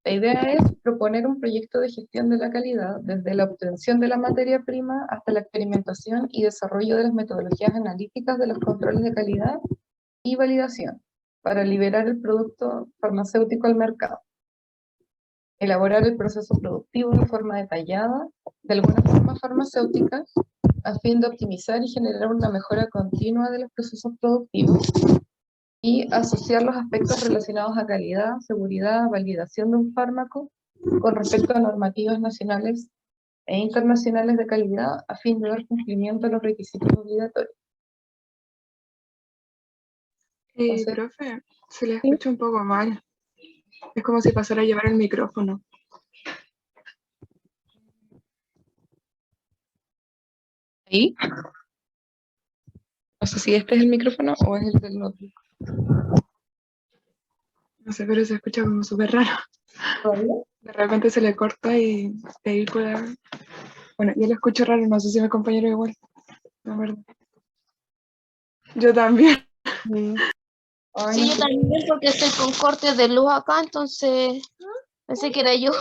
La idea es proponer un proyecto de gestión de la calidad desde la obtención de la materia prima hasta la experimentación y desarrollo de las metodologías analíticas de los controles de calidad y validación para liberar el producto farmacéutico al mercado. Elaborar el proceso productivo de forma detallada de algunas formas farmacéuticas a fin de optimizar y generar una mejora continua de los procesos productivos y asociar los aspectos relacionados a calidad, seguridad, validación de un fármaco con respecto a normativas nacionales e internacionales de calidad a fin de dar cumplimiento a los requisitos obligatorios. Entonces, Profe, se le ¿sí? escucha un poco mal. Es como si pasara a llevar el micrófono. ¿Ahí? No sé si este es el micrófono o es el del notebook. No sé, pero se escucha como súper raro. ¿Todavía? De repente se le corta y ahí puede... Bueno, yo lo escucho raro, no sé si mi compañero igual. La verdad. Yo también. Ay, Sí, no yo sé. también porque estoy con cortes de luz acá, entonces pensé que era yo.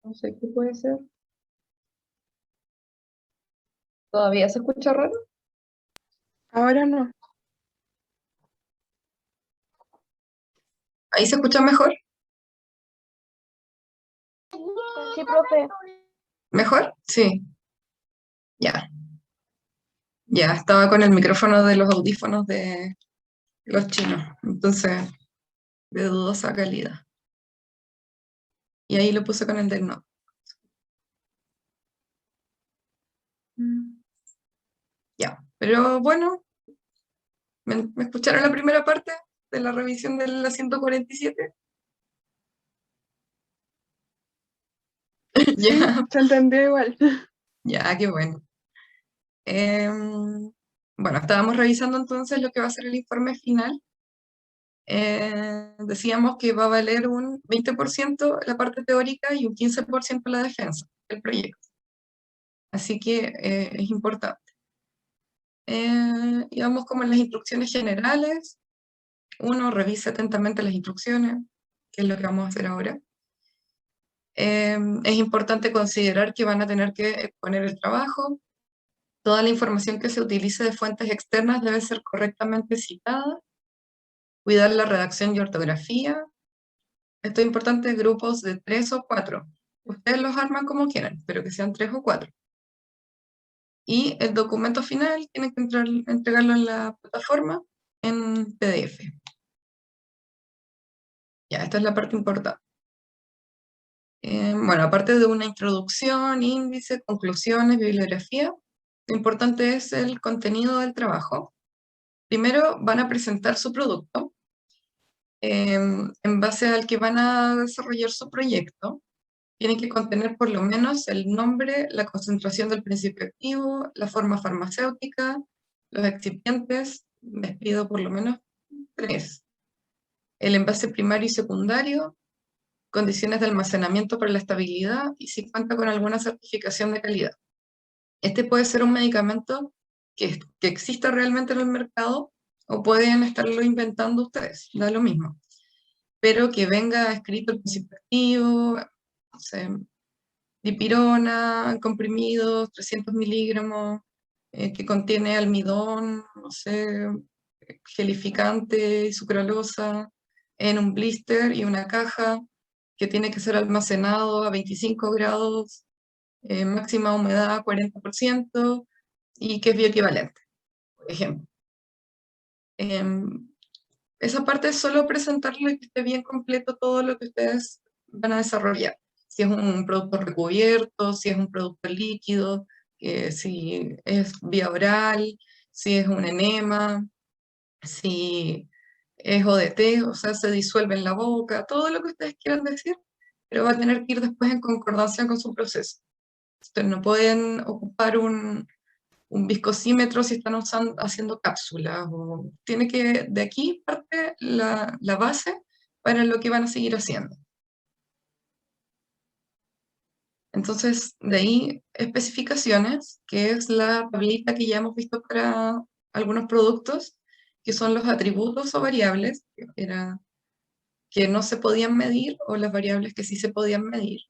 No sé qué puede ser. ¿Todavía se escucha raro? Ahora no. ¿Ahí se escucha mejor? Sí, profe. ¿Mejor? Sí. Ya. Ya, estaba con el micrófono de los audífonos de los chinos. Entonces, de dudosa calidad. Y ahí lo puse con el del no. Ya. Pero bueno, ¿me escucharon la primera parte de la revisión de la 147? Sí, Ya, se entendió igual. ya, qué bueno. Bueno, estábamos revisando entonces lo que va a ser el informe final. Decíamos que va a valer un 20% la parte teórica y un 15% la defensa del proyecto. Así que es importante. Y vamos como en las instrucciones generales. Uno, revisa atentamente las instrucciones, que es lo que vamos a hacer ahora. Es importante considerar que van a tener que exponer el trabajo. Toda la información que se utilice de fuentes externas debe ser correctamente citada. Cuidar la redacción y ortografía. Esto es importante, grupos de 3 o 4. Ustedes los arman como quieran, pero que sean 3 o 4. Y el documento final tienen que entregarlo en la plataforma en PDF. Ya, esta es la parte importante. Bueno, aparte de una introducción, índice, conclusiones, bibliografía, lo importante es el contenido del trabajo. Primero van a presentar su producto, en base al que van a desarrollar su proyecto. Tiene que contener por lo menos el nombre, la concentración del principio activo, la forma farmacéutica, los excipientes, les pido por lo menos 3. El envase primario y secundario, condiciones de almacenamiento para la estabilidad y si cuenta con alguna certificación de calidad. Este puede ser un medicamento que exista realmente en el mercado o pueden estarlo inventando ustedes, da lo mismo. Pero que venga escrito el principio activo, no sé, dipirona, comprimidos, 300 miligramos, que contiene almidón, no sé, gelificante y sucralosa, en un blister y una caja, que tiene que ser almacenado a 25 grados, máxima humedad 40%, y que es bioequivalente, por ejemplo. Esa parte es solo presentarlo y que esté bien completo todo lo que ustedes van a desarrollar. Si es un producto recubierto, si es un producto líquido, si es vía oral, si es un enema, si es ODT, o sea, se disuelve en la boca, todo lo que ustedes quieran decir, pero va a tener que ir después en concordancia con su proceso. Ustedes no pueden ocupar un viscosímetro si están haciendo cápsulas. Tiene que, de aquí parte la base para lo que van a seguir haciendo. Entonces, de ahí especificaciones, que es la tablita que ya hemos visto para algunos productos, que son los atributos o variables, que no se podían medir, o las variables que sí se podían medir.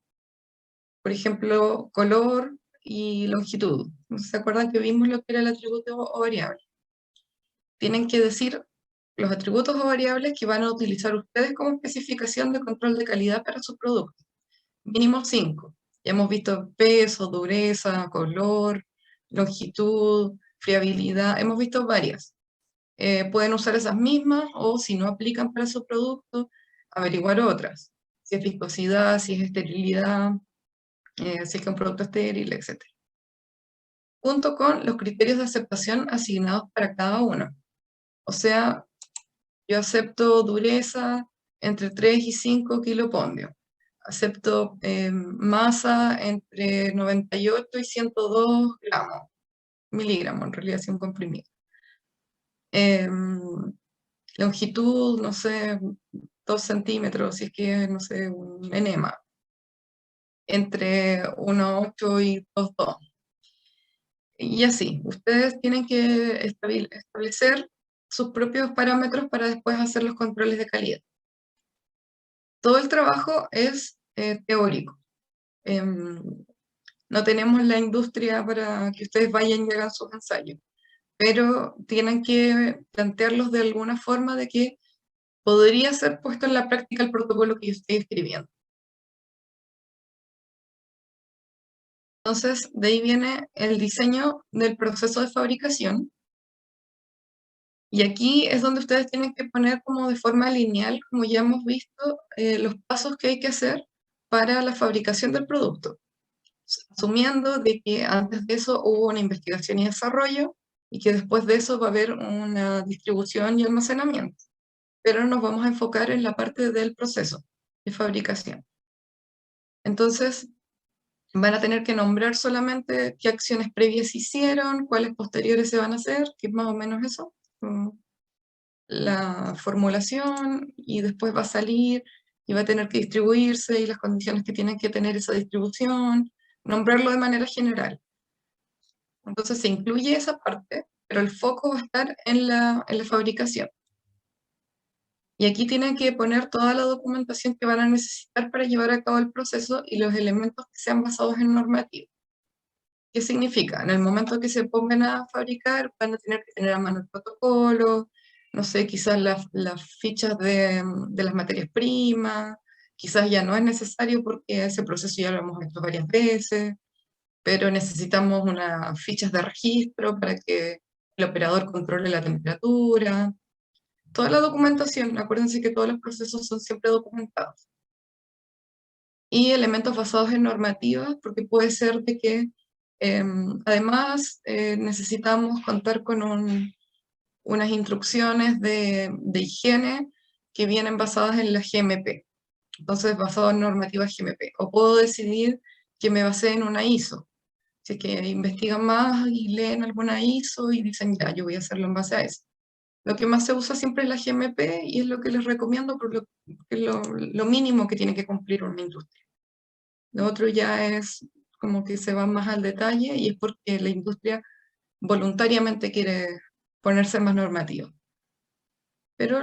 Por ejemplo, color y longitud. ¿Se acuerdan que vimos lo que era el atributo o variable? Tienen que decir los atributos o variables que van a utilizar ustedes como especificación de control de calidad para su producto. Mínimo 5. Ya hemos visto peso, dureza, color, longitud, friabilidad. Hemos visto varias. Pueden usar esas mismas o si no aplican para su producto, averiguar otras. Si es viscosidad, si es esterilidad, si es que un producto estéril, etc. Junto con los criterios de aceptación asignados para cada uno. O sea, yo acepto dureza entre 3 y 5 kilopondios. Acepto masa entre 98 y 102 gramos, miligramos, en realidad, si un comprimido. Longitud, no sé, 2 centímetros, si es que, no sé, un enema. Entre 1,8 y 2,2. Y así, ustedes tienen que establecer sus propios parámetros para después hacer los controles de calidad. Todo el trabajo es teórico. No tenemos la industria para que ustedes vayan y hagan sus ensayos, pero tienen que plantearlos de alguna forma de que podría ser puesto en la práctica el protocolo que yo estoy escribiendo. Entonces, de ahí viene el diseño del proceso de fabricación. Y aquí es donde ustedes tienen que poner como de forma lineal, como ya hemos visto, los pasos que hay que hacer para la fabricación del producto. Asumiendo de que antes de eso hubo una investigación y desarrollo, y que después de eso va a haber una distribución y almacenamiento. Pero nos vamos a enfocar en la parte del proceso de fabricación. Entonces, van a tener que nombrar solamente qué acciones previas hicieron, cuáles posteriores se van a hacer, que es más o menos eso, la formulación, y después va a salir y va a tener que distribuirse, y las condiciones que tienen que tener esa distribución, nombrarlo de manera general. Entonces se incluye esa parte, pero el foco va a estar en la fabricación. Y aquí tienen que poner toda la documentación que van a necesitar para llevar a cabo el proceso y los elementos que sean basados en normativa. ¿Qué significa? En el momento que se pongan a fabricar, van a tener que tener a mano el protocolo, no sé, quizás las fichas de las materias primas, quizás ya no es necesario porque ese proceso ya lo hemos hecho varias veces, pero necesitamos unas fichas de registro para que el operador controle la temperatura. Toda la documentación, acuérdense que todos los procesos son siempre documentados. Y elementos basados en normativas, porque puede ser de que además necesitamos contar con unas instrucciones de higiene que vienen basadas en la GMP. Entonces, basado en normativas GMP. O puedo decidir que me base en una ISO. Si es que investigan más y leen alguna ISO y dicen, ya, yo voy a hacerlo en base a eso. Lo que más se usa siempre es la GMP y es lo que les recomiendo porque es lo mínimo que tiene que cumplir una industria. Lo otro ya es como que se va más al detalle y es porque la industria voluntariamente quiere ponerse más normativa. Pero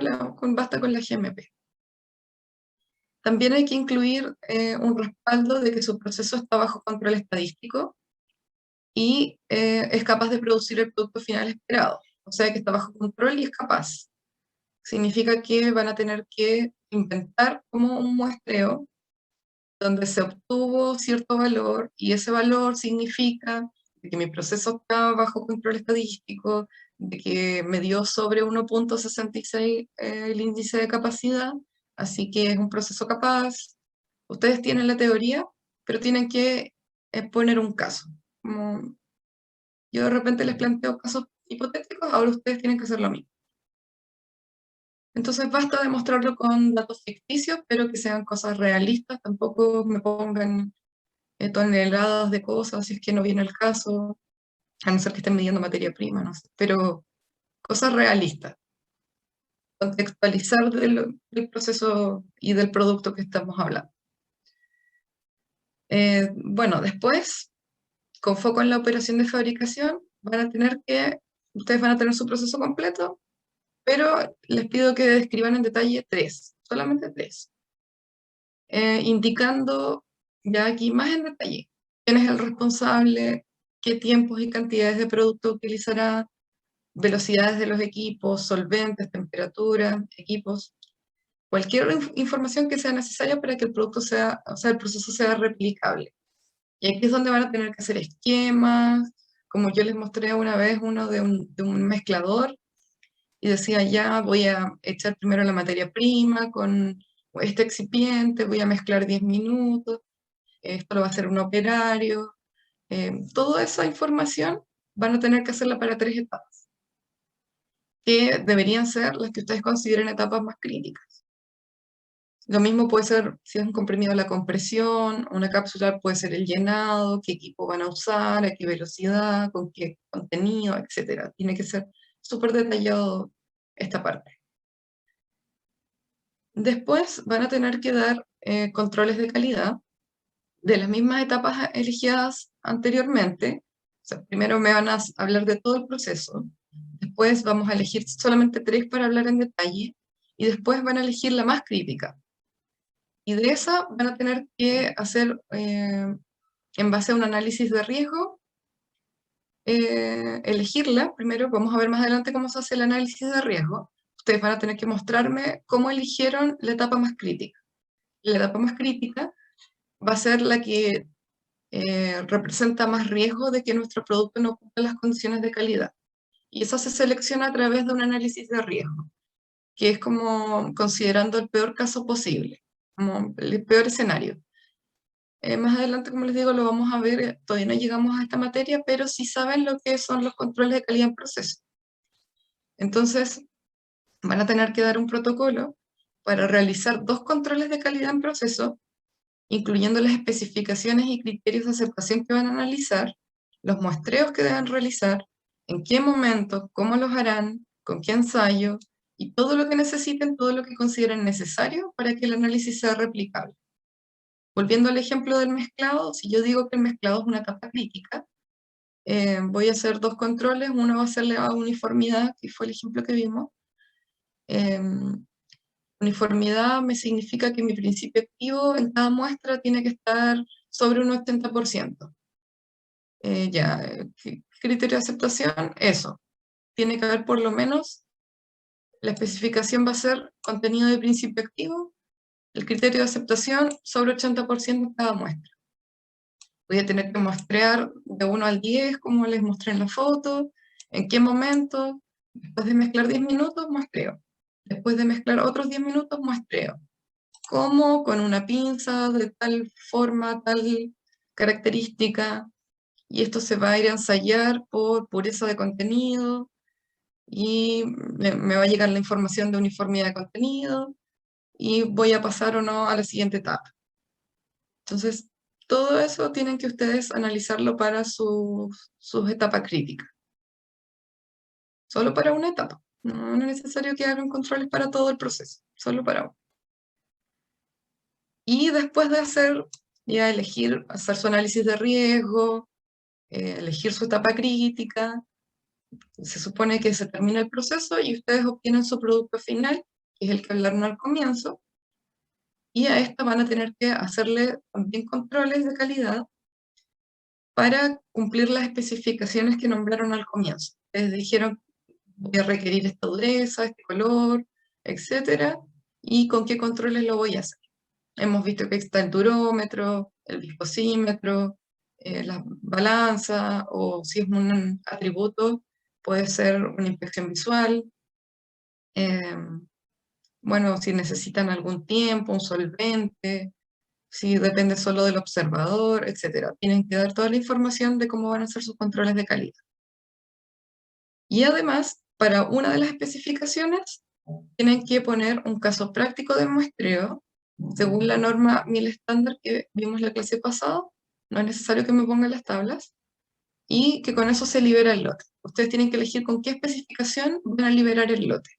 basta con la GMP. También hay que incluir un respaldo de que su proceso está bajo control estadístico y es capaz de producir el producto final esperado. O sea que está bajo control y es capaz. Significa que van a tener que inventar como un muestreo donde se obtuvo cierto valor y ese valor significa que mi proceso está bajo control estadístico, de que me dio sobre 1,66 el índice de capacidad, así que es un proceso capaz. Ustedes tienen la teoría, pero tienen que poner un caso. Como yo de repente les planteo casos hipotéticos, ahora ustedes tienen que hacer lo mismo. Entonces basta demostrarlo con datos ficticios, pero que sean cosas realistas, tampoco me pongan toneladas de cosas si es que no viene el caso, a no ser que estén midiendo materia prima, no sé, pero cosas realistas. contextualizar del proceso y del producto que estamos hablando. Bueno, después, con foco en la operación de fabricación, ustedes van a tener su proceso completo, pero les pido que describan en detalle solamente tres, indicando ya aquí más en detalle quién es el responsable, qué tiempos y cantidades de producto utilizará, velocidades de los equipos, solventes, temperaturas, equipos, cualquier información que sea necesaria para que el producto sea, o sea, el proceso sea replicable. Y aquí es donde van a tener que hacer esquemas, como yo les mostré una vez uno de un mezclador, y decía, ya voy a echar primero la materia prima con este excipiente, voy a mezclar 10 minutos, esto lo va a hacer un operario. Toda esa información van a tener que hacerla para 3 etapas, que deberían ser las que ustedes consideren etapas más críticas. Lo mismo puede ser si es un comprimido la compresión, una cápsula puede ser el llenado, qué equipo van a usar, a qué velocidad, con qué contenido, etc. Tiene que ser súper detallado esta parte. Después van a tener que dar controles de calidad de las mismas etapas elegidas anteriormente. O sea, primero me van a hablar de todo el proceso, después vamos a elegir solamente 3 para hablar en detalle, y después van a elegir la más crítica. Y de esa van a tener que hacer, en base a un análisis de riesgo, elegirla. Primero, vamos a ver más adelante cómo se hace el análisis de riesgo. Ustedes van a tener que mostrarme cómo eligieron la etapa más crítica. La etapa más crítica va a ser la que representa más riesgo de que nuestro producto no cumpla las condiciones de calidad. Y eso se selecciona a través de un análisis de riesgo, que es como considerando el peor caso posible, como el peor escenario. Más adelante, como les digo, lo vamos a ver, todavía no llegamos a esta materia, pero sí saben lo que son los controles de calidad en proceso. Entonces, van a tener que dar un protocolo para realizar 2 controles de calidad en proceso, incluyendo las especificaciones y criterios de aceptación que van a analizar, los muestreos que deben realizar, en qué momento, cómo los harán, con qué ensayo, y todo lo que necesiten, todo lo que consideren necesario para que el análisis sea replicable. Volviendo al ejemplo del mezclado, si yo digo que el mezclado es una etapa crítica, voy a hacer 2 controles. Uno va a ser la uniformidad, que fue el ejemplo que vimos. Uniformidad me significa que mi principio activo en cada muestra tiene que estar sobre un 80%. Criterio de aceptación, eso. Tiene que haber por lo menos, la especificación va a ser contenido de principio activo, el criterio de aceptación sobre 80% en cada muestra. Voy a tener que muestrear de 1 al 10, como les mostré en la foto, en qué momento, después de mezclar 10 minutos, muestreo. Después de mezclar otros 10 minutos, muestreo. ¿Cómo? Con una pinza de tal forma, tal característica, y esto se va a ir a ensayar por pureza de contenido, y me va a llegar la información de uniformidad de contenido, y voy a pasar o no a la siguiente etapa. Entonces, todo eso tienen que ustedes analizarlo para sus etapas críticas. Solo para una etapa. No es necesario que hagan controles para todo el proceso, solo para uno. Y después de hacer su análisis de riesgo, elegir su etapa crítica, se supone que se termina el proceso y ustedes obtienen su producto final, que es el que hablaron al comienzo, y a esta van a tener que hacerle también controles de calidad para cumplir las especificaciones que nombraron al comienzo. Les dijeron, voy a requerir esta dureza, este color, etcétera, y con qué controles lo voy a hacer. Hemos visto que está el durómetro, el viscosímetro, la balanza, o si es un atributo, puede ser una inspección visual. Bueno, si necesitan algún tiempo, un solvente, si depende solo del observador, etc. Tienen que dar toda la información de cómo van a ser sus controles de calidad. Y además, para una de las especificaciones, tienen que poner un caso práctico de muestreo, según la norma 1000 estándar que vimos la clase pasada. No es necesario que me pongan las tablas, y que con eso se libera el lote. Ustedes tienen que elegir con qué especificación van a liberar el lote.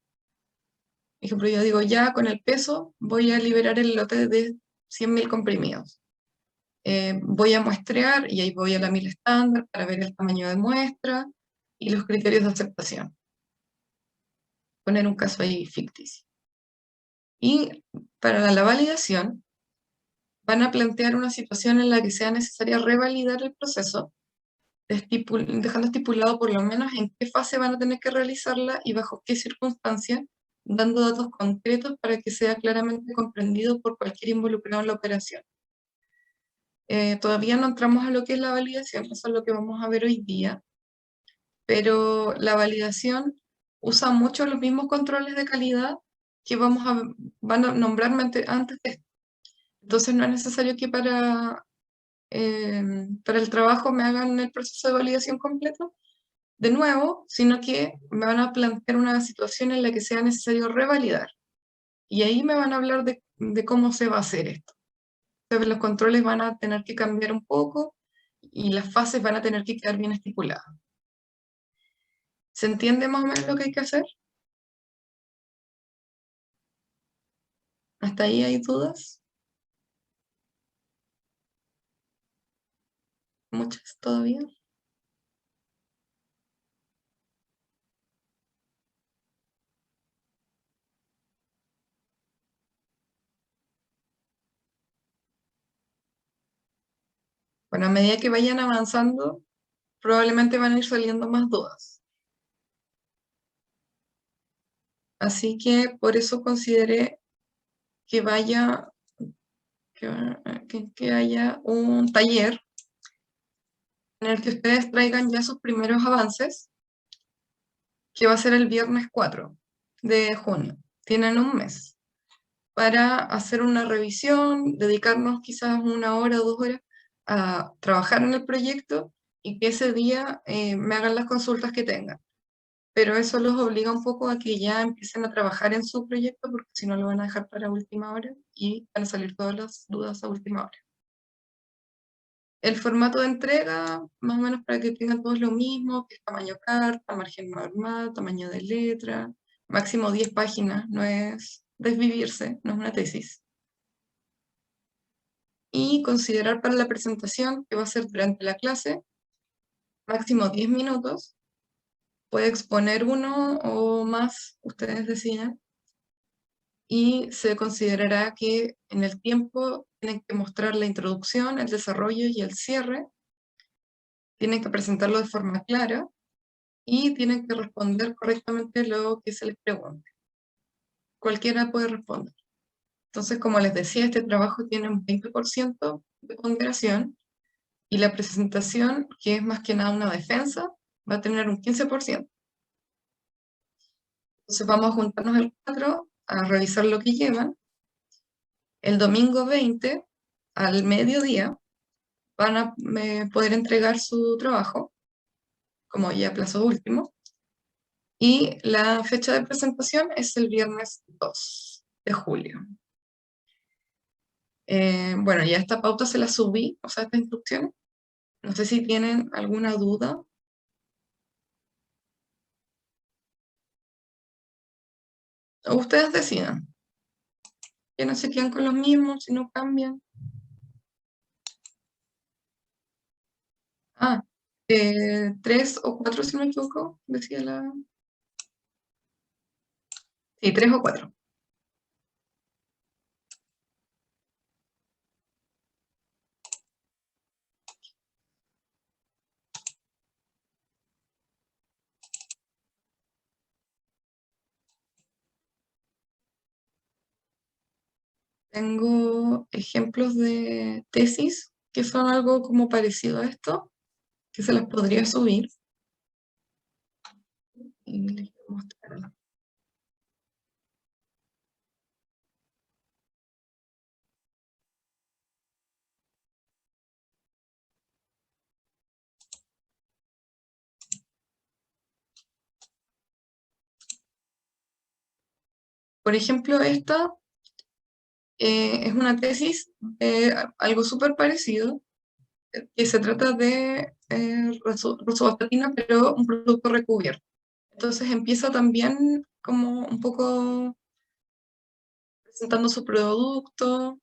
Por ejemplo, yo digo, ya con el peso voy a liberar el lote de 100.000 comprimidos. Voy a muestrear y ahí voy a la mil estándar para ver el tamaño de muestra y los criterios de aceptación. Poner un caso ahí ficticio. Y para la validación, van a plantear una situación en la que sea necesaria revalidar el proceso, dejando estipulado por lo menos en qué fase van a tener que realizarla y bajo qué circunstancias, dando datos concretos para que sea claramente comprendido por cualquier involucrado en la operación. Todavía no entramos a lo que es la validación, eso es lo que vamos a ver hoy día, pero la validación usa mucho los mismos controles de calidad que van a nombrar antes de esto. Entonces no es necesario que para el trabajo me hagan el proceso de validación completo de nuevo, sino que me van a plantear una situación en la que sea necesario revalidar. Y ahí me van a hablar de cómo se va a hacer esto. Entonces los controles van a tener que cambiar un poco y las fases van a tener que quedar bien estipuladas. ¿Se entiende más o menos lo que hay que hacer? ¿Hasta ahí hay dudas? ¿Muchas todavía? Bueno, a medida que vayan avanzando, probablemente van a ir saliendo más dudas. Así que por eso consideré que que haya un taller en el que ustedes traigan ya sus primeros avances, que va a ser el viernes 4 de junio. Tienen un mes para hacer una revisión, dedicarnos quizás 1 hora o 2 horas a trabajar en el proyecto y que ese día me hagan las consultas que tengan. Pero eso los obliga un poco a que ya empiecen a trabajar en su proyecto, porque si no lo van a dejar para última hora y van a salir todas las dudas a última hora. El formato de entrega, más o menos para que tengan todos lo mismo, que es tamaño carta, margen normal, tamaño de letra, máximo 10 páginas, no es desvivirse, no es una tesis. Y considerar para la presentación, que va a ser durante la clase, máximo 10 minutos, puede exponer uno o más, ustedes decidan, y se considerará que en el tiempo tienen que mostrar la introducción, el desarrollo y el cierre, tienen que presentarlo de forma clara, y tienen que responder correctamente lo que se les pregunte. Cualquiera puede responder. Entonces, como les decía, este trabajo tiene un 20% de ponderación y la presentación, que es más que nada una defensa, va a tener un 15%. Entonces vamos a juntarnos el 4 a revisar lo que llevan. El domingo 20, al mediodía, van a poder entregar su trabajo, como ya plazo último. Y la fecha de presentación es el viernes 2 de julio. Bueno, ya esta pauta se la subí, o sea, estas instrucciones. No sé si tienen alguna duda. O ustedes decidan. Que no se quedan con los mismos, si no cambian. Ah, 3 o 4, si no me equivoco, decía la... Sí, 3 o 4. Tengo ejemplos de tesis que son algo como parecido a esto, que se las podría subir. Y les voy a mostrar. Por ejemplo, esta es una tesis de algo súper parecido, que se trata de rosuvastatina, pero un producto recubierto. Entonces empieza también como un poco presentando su producto,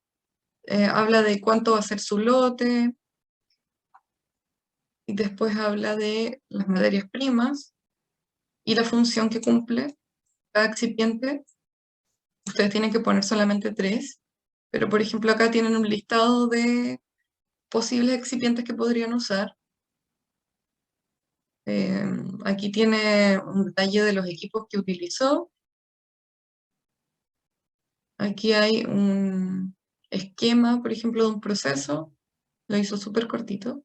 habla de cuánto va a ser su lote, y después habla de las materias primas y la función que cumple cada excipiente. Ustedes tienen que poner solamente 3, pero por ejemplo acá tienen un listado de posibles excipientes que podrían usar. Aquí tiene un detalle de los equipos que utilizó. Aquí hay un esquema, por ejemplo, de un proceso. Lo hizo súper cortito.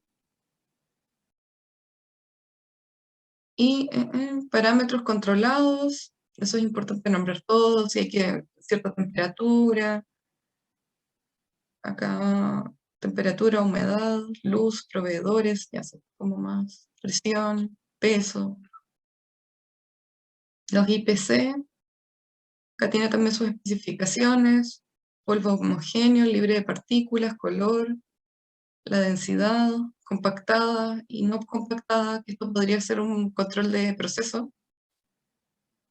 Y parámetros controlados. Eso es importante nombrar todos. Si hay que cierta temperatura. Acá temperatura, humedad, luz, proveedores, ya sé, como más presión, peso. Los IPC, acá tiene también sus especificaciones, polvo homogéneo, libre de partículas, color, la densidad, compactada y no compactada, que esto podría ser un control de proceso,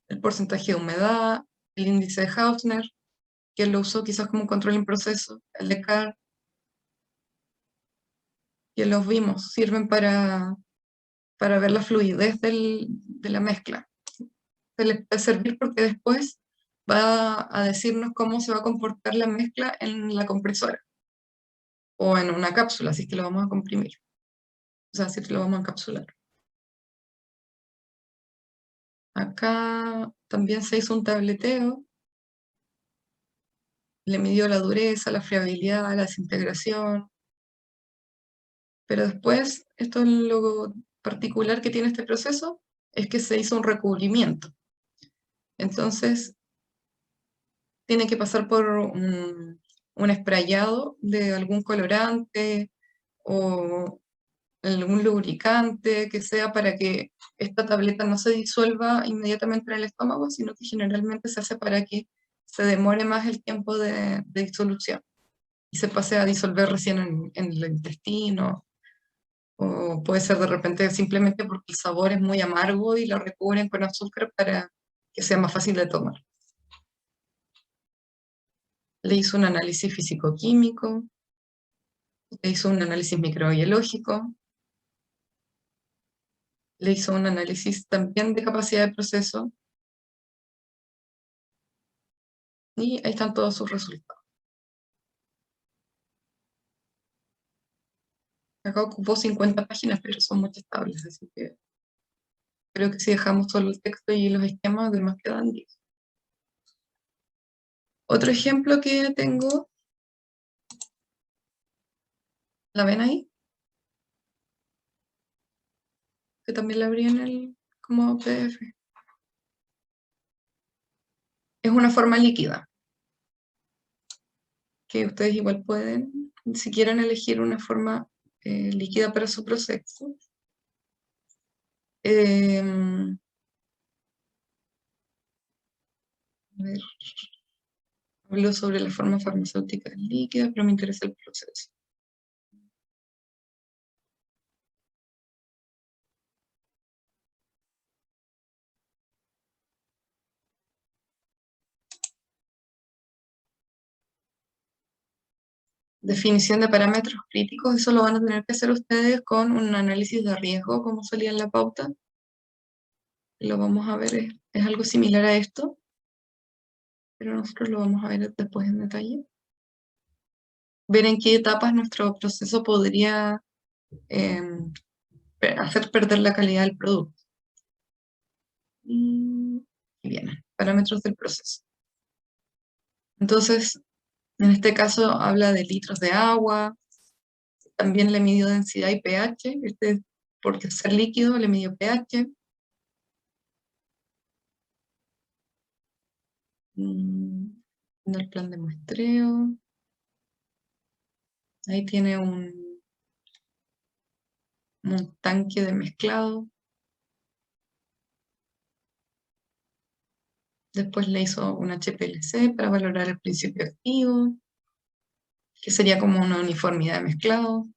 el porcentaje de humedad, el índice de Hausner, que él lo usó quizás como un control en proceso, el de Carr, que los vimos, sirven para ver la fluidez de la mezcla. Se les puede servir porque después va a decirnos cómo se va a comportar la mezcla en la compresora o en una cápsula, si es que lo vamos a comprimir. O sea, si es que lo vamos a encapsular. Acá también se hizo un tableteo. Le midió la dureza, la friabilidad, la desintegración. Pero después, esto es lo particular que tiene este proceso, es que se hizo un recubrimiento. Entonces, tiene que pasar por un sprayado de algún colorante o algún lubricante que sea para que esta tableta no se disuelva inmediatamente en el estómago, sino que generalmente se hace para que se demore más el tiempo de disolución y se pase a disolver recién en el intestino, o puede ser de repente simplemente porque el sabor es muy amargo y lo recubren con azúcar para que sea más fácil de tomar. Le hizo un análisis físico-químico, le hizo un análisis microbiológico, le hizo un análisis también de capacidad de proceso, y ahí están todos sus resultados. Acá ocupó 50 páginas, pero son muchas tablas, así que creo que si dejamos solo el texto y los esquemas, además quedan 10. Otro ejemplo que tengo, ¿la ven ahí? Que también la abrí en el como PDF. Es una forma líquida, que ustedes igual pueden, si quieren elegir una forma líquida para su proceso. A ver, hablo sobre la forma farmacéutica líquida, pero me interesa el proceso. Definición de parámetros críticos, eso lo van a tener que hacer ustedes con un análisis de riesgo, como salía en la pauta. Lo vamos a ver, es algo similar a esto, pero nosotros lo vamos a ver después en detalle. Ver en qué etapas nuestro proceso podría hacer perder la calidad del producto. Y bien, parámetros del proceso. Entonces, en este caso habla de litros de agua, también le midió densidad y pH, porque al ser líquido le midió pH. En el plan de muestreo. Ahí tiene un tanque de mezclado. Después le hizo un HPLC para valorar el principio activo, que sería como una uniformidad de mezclado.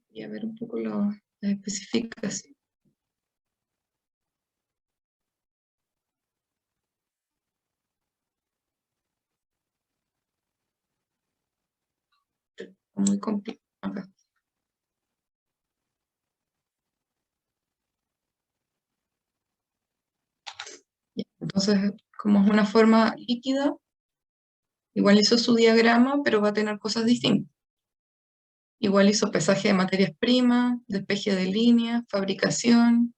Y a ver un poco las especificaciones. muy complicado acá. Entonces, como es una forma líquida, igual hizo su diagrama, pero va a tener cosas distintas. Igual hizo pesaje de materias primas, despeje de líneas, fabricación.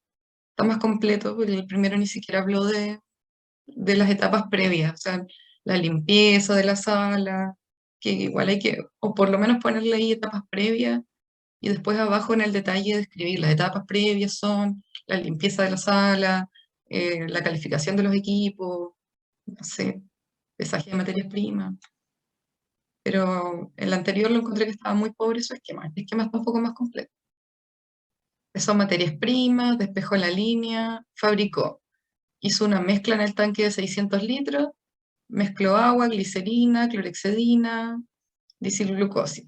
Está más completo, porque el primero ni siquiera habló de las etapas previas, o sea, la limpieza de la sala, que igual hay que, o por lo menos ponerle ahí etapas previas, y después abajo en el detalle describir las etapas previas son la limpieza de la sala, la calificación de los equipos, no sé, pesaje de materias primas. Pero el anterior lo encontré que estaba muy pobre su esquema. El esquema está un poco más completo. Pesó materias primas, despejó la línea, fabricó. Hizo una mezcla en el tanque de 600 litros, mezcló agua, glicerina, clorexidina, disilglucosa.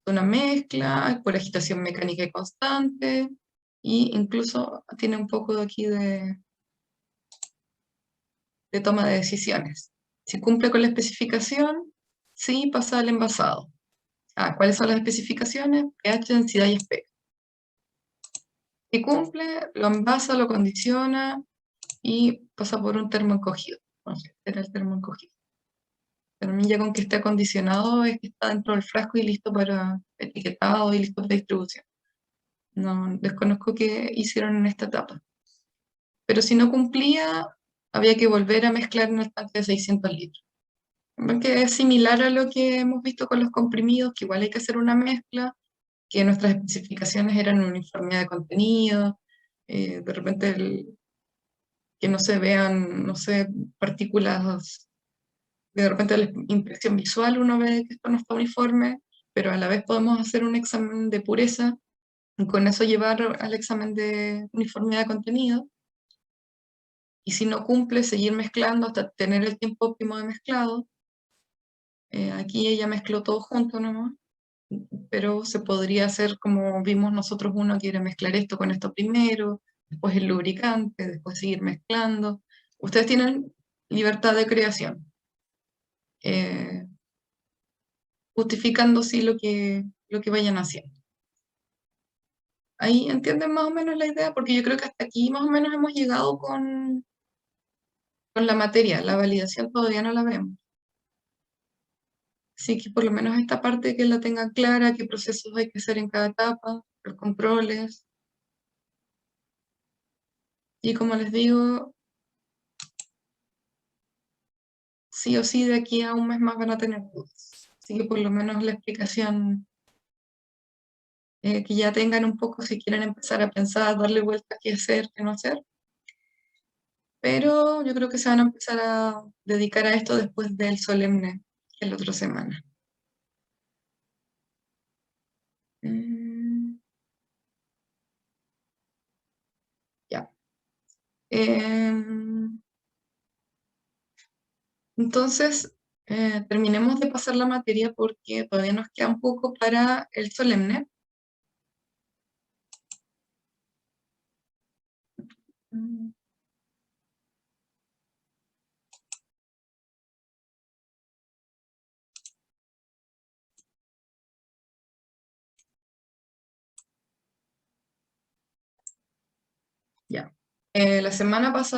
Una mezcla por agitación mecánica y constante, e incluso tiene un poco de aquí de toma de decisiones. Si cumple con la especificación, sí pasa al envasado. ¿Cuáles son las especificaciones? pH, densidad y espejo. Si cumple, lo envasa, lo condiciona y pasa por un termoencogido. Entonces, este era el termoencogido. Para mí ya con que esté acondicionado es que está dentro del frasco y listo para etiquetado y listo para distribución. No desconozco qué hicieron en esta etapa. Pero si no cumplía, había que volver a mezclar en el tanque de 600 litros. Que es similar a lo que hemos visto con los comprimidos, que igual hay que hacer una mezcla, que nuestras especificaciones eran uniformidad de contenido, de repente que no se vean, no sé, partículas, de repente la impresión visual uno ve que esto no está uniforme, pero a la vez podemos hacer un examen de pureza y con eso llevar al examen de uniformidad de contenido. Y si no cumple, seguir mezclando hasta tener el tiempo óptimo de mezclado. Aquí ella mezcló todo junto nomás, pero se podría hacer como vimos nosotros uno que era mezclar esto con esto primero, después el lubricante, después seguir mezclando. Ustedes tienen libertad de creación, eh, justificando sí lo que vayan haciendo. Ahí entienden más o menos la idea, porque yo creo que hasta aquí más o menos hemos llegado con la materia, la validación todavía no la vemos. Así que por lo menos esta parte que la tengan clara, qué procesos hay que hacer en cada etapa, los controles. Y como les digo, sí o sí de aquí a un mes más van a tener dudas. Así que por lo menos la explicación, que ya tengan un poco si quieren empezar a pensar, darle vuelta a qué hacer, qué no hacer. Pero yo creo que se van a empezar a dedicar a esto después del solemne, que es la otra semana. Ya. Entonces, terminemos de pasar la materia porque todavía nos queda un poco para el solemne. Ya. La semana pasada